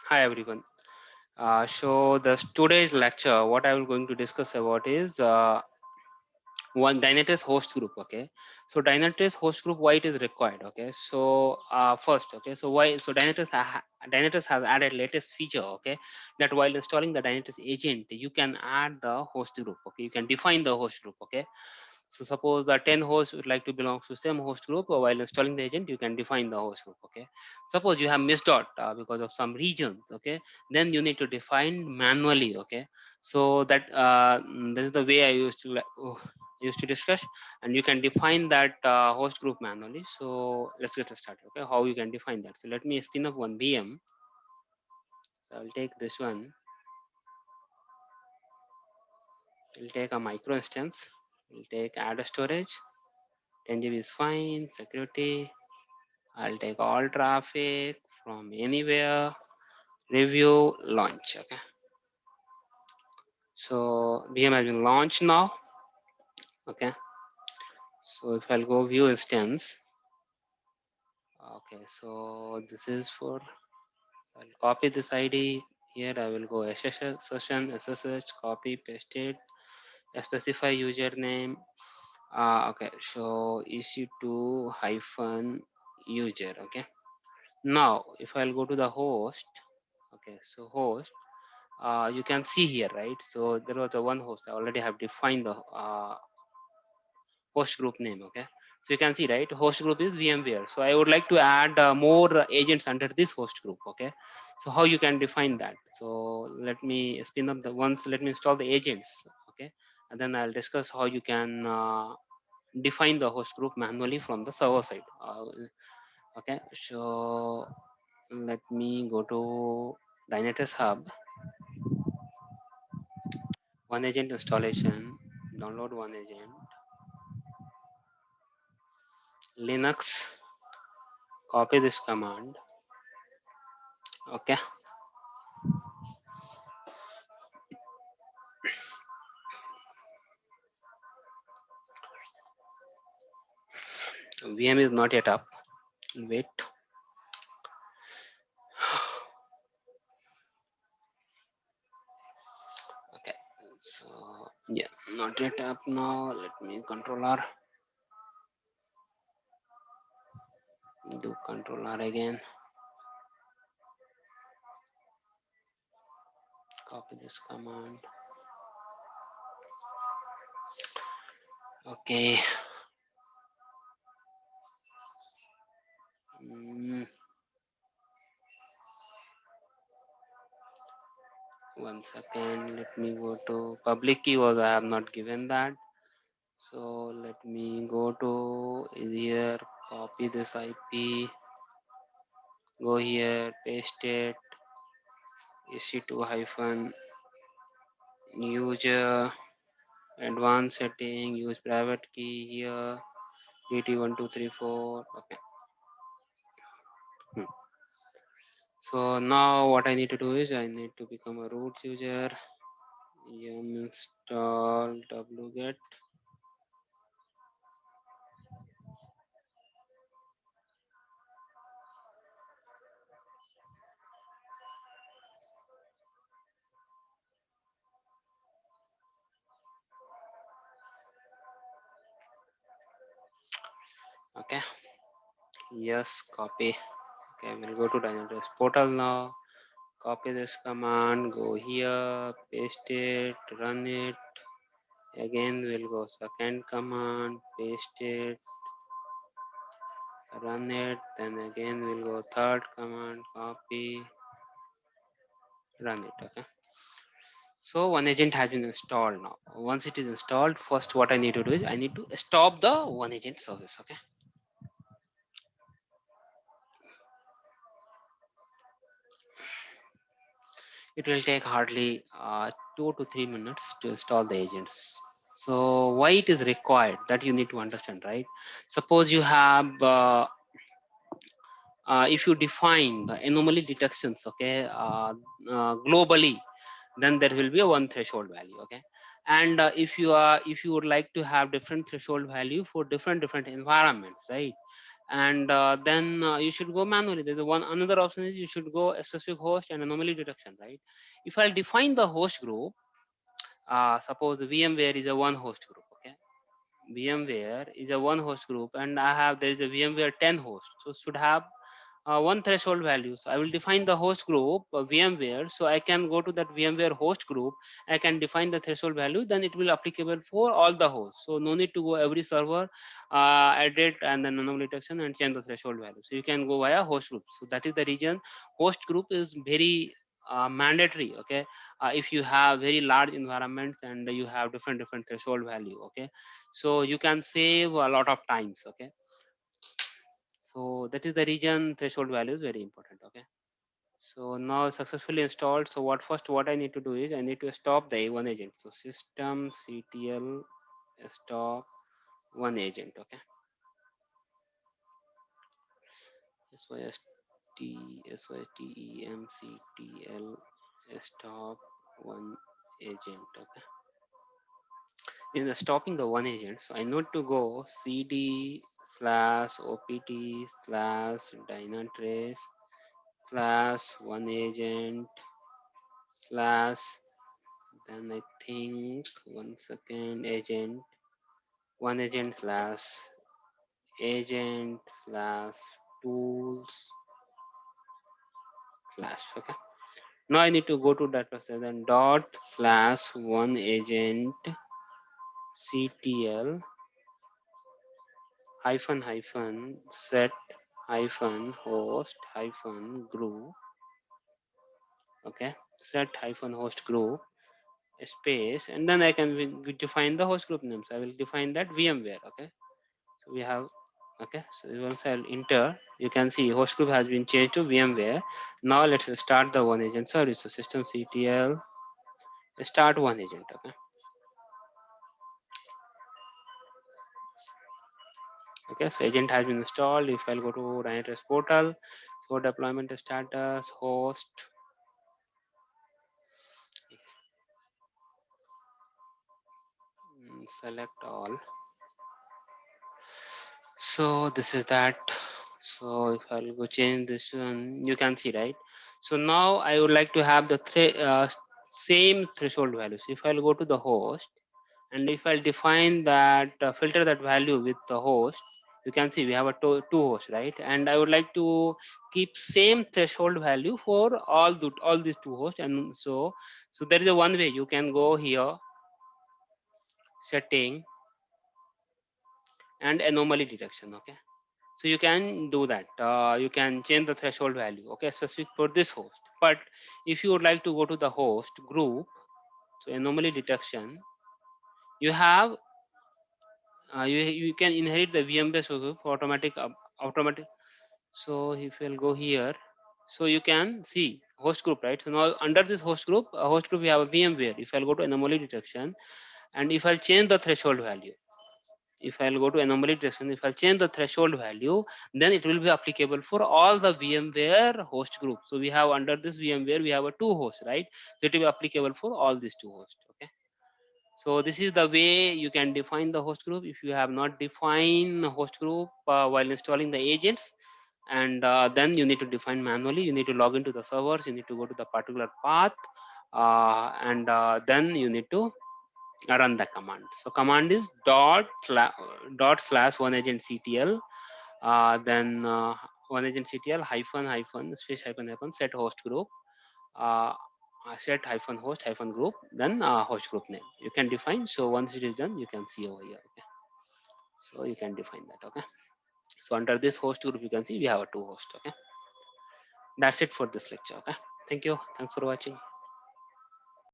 Hi everyone. So today's lecture, what I will going to discuss about is one Dynatrace host group. Okay, so Dynatrace host group, why it is required. Okay, so first, okay, so why? So Dynatrace has added latest feature. Okay, that while installing the Dynatrace agent, you can add the host group. Okay, you can define the host group. Okay, so suppose the 10 hosts would like to belong to same host group, or while installing the agent, you can define the host group. Okay. Suppose you have missed out because of some regions. Okay. Then you need to define manually. Okay. So this is the way I used to discuss, and you can define that host group manually. So let's get started. Okay. How you can define that? So let me spin up one VM. So I'll take this one. We'll take a micro instance. We'll take add a storage. 10 GB is fine. Security. I'll take all traffic from anywhere, review, launch. Okay. So VM has been launched now. Okay. So if I'll go view instance, okay. So this is for, I'll copy this ID here. I will go SSH session, SSH, copy, paste it, specify username. Okay. So EC2 hyphen user. Okay. Now if I'll go to the host, okay. So host, you can see here, right? So there was a one host. I already have defined the host group name. Okay, so you can see, right, host group is VMware. So I would like to add more agents under this host group. Okay, so how you can define that? So let me spin up the once. Let me install the agents. Okay, and then I'll discuss how you can define the host group manually from the server side. Okay, so let me go to Dynatrace Hub. One agent installation, download one agent, Linux, copy this command. Okay, VM is not yet up. Wait. Okay, so yeah, not yet up now. Let me control R. Do control R again. Copy this command. Okay. One second. Let me go to public key. Was I have not given that. So let me go to here. Copy this IP. Go here. Paste it. EC2 hyphen user. Advanced setting. Use private key here. PT1234. Okay. So now what I need to do is I need to become a root user. Yum install wget. Okay. Yes, copy. Okay, we'll go to Dynatrace portal now. Copy this command. Go here. Paste it. Run it. Again, we'll go second command. Paste it. Run it. Then again, we'll go third command. Copy. Run it. Okay. So one agent has been installed now. Once it is installed, first what I need to do is I need to stop the one agent service. Okay. It will take hardly 2 to 3 minutes to install the agents. So why it is required, that you need to understand, right? Suppose you have if you define the anomaly detections, okay, globally, then there will be a one threshold value. Okay, and if you would like to have different threshold value for different environments, right? and then you should go manually. There's another option is you should go a specific host and anomaly detection, right? If I'll define the host group, suppose VMware is a one host group, okay? VMware is a one host group, and there is a VMware 10 host, so should have one threshold value. So I will define the host group VMware, so I can go to that VMware host group, I can define the threshold value, then it will applicable for all the hosts. So no need to go every server, edit and then anomaly detection and change the threshold value. So you can go via host group. So that is the reason host group is very mandatory, okay? If you have very large environments and you have different threshold value, okay, so you can save a lot of times, okay? So that is the region threshold value is very important, okay? So now successfully installed. So what I need to do is I need to stop the A1 agent. So system CTL stop one agent, okay? SYSTEMCTL stop one agent, okay? In the stopping the one agent, so I need to go cd slash opt slash dynatrace slash one agent slash, then I think 1 second, agent one agent slash agent slash tools slash, okay. Now I need to go to that process and dot slash one agent ctl hyphen set hyphen host hyphen group, okay, set hyphen host group space, and then I can define the host group names. I will define that VMware, okay. So we have, okay, so once I'll enter, you can see host group has been changed to VMware. Now let's start the one agent service. So system CTL start one agent, okay. Okay, so agent has been installed. If I'll go to Dynatrace portal, so deployment status, host, select all. So this is that. So if I'll go change this one, you can see, right? So now I would like to have the same threshold values. If I'll go to the host, and if I'll define that filter that value with the host, you can see we have a two hosts, right? And I would like to keep same threshold value for all these two hosts. And so there is a one way you can go here, setting and anomaly detection, okay. So you can do that. You can change the threshold value, okay, specific for this host. But if you would like to go to the host group, so anomaly detection, you have you can inherit the VMware group automatic. So if you'll go here, so you can see host group, right? So now under this host group we have a VMware. If I'll go to anomaly detection, and if I'll change the threshold value, if I'll go to anomaly detection, if I'll change the threshold value, then it will be applicable for all the VMware host group. So we have under this VMware, we have a two hosts, right? So it will be applicable for all these two hosts, okay? So this is the way you can define the host group. If you have not defined the host group while installing the agents, and then you need to define manually, you need to log into the servers, you need to go to the particular path, and then you need to run the command. So command is dot slash one agent ctl, then one agent ctl hyphen space hyphen set host group, uh, set hyphen host hyphen group, then host group name you can define. So once it is done, you can see over here, okay. So you can define that, okay. So under this host group, you can see we have a two host, okay. That's it for this lecture, okay. Thank you, thanks for watching.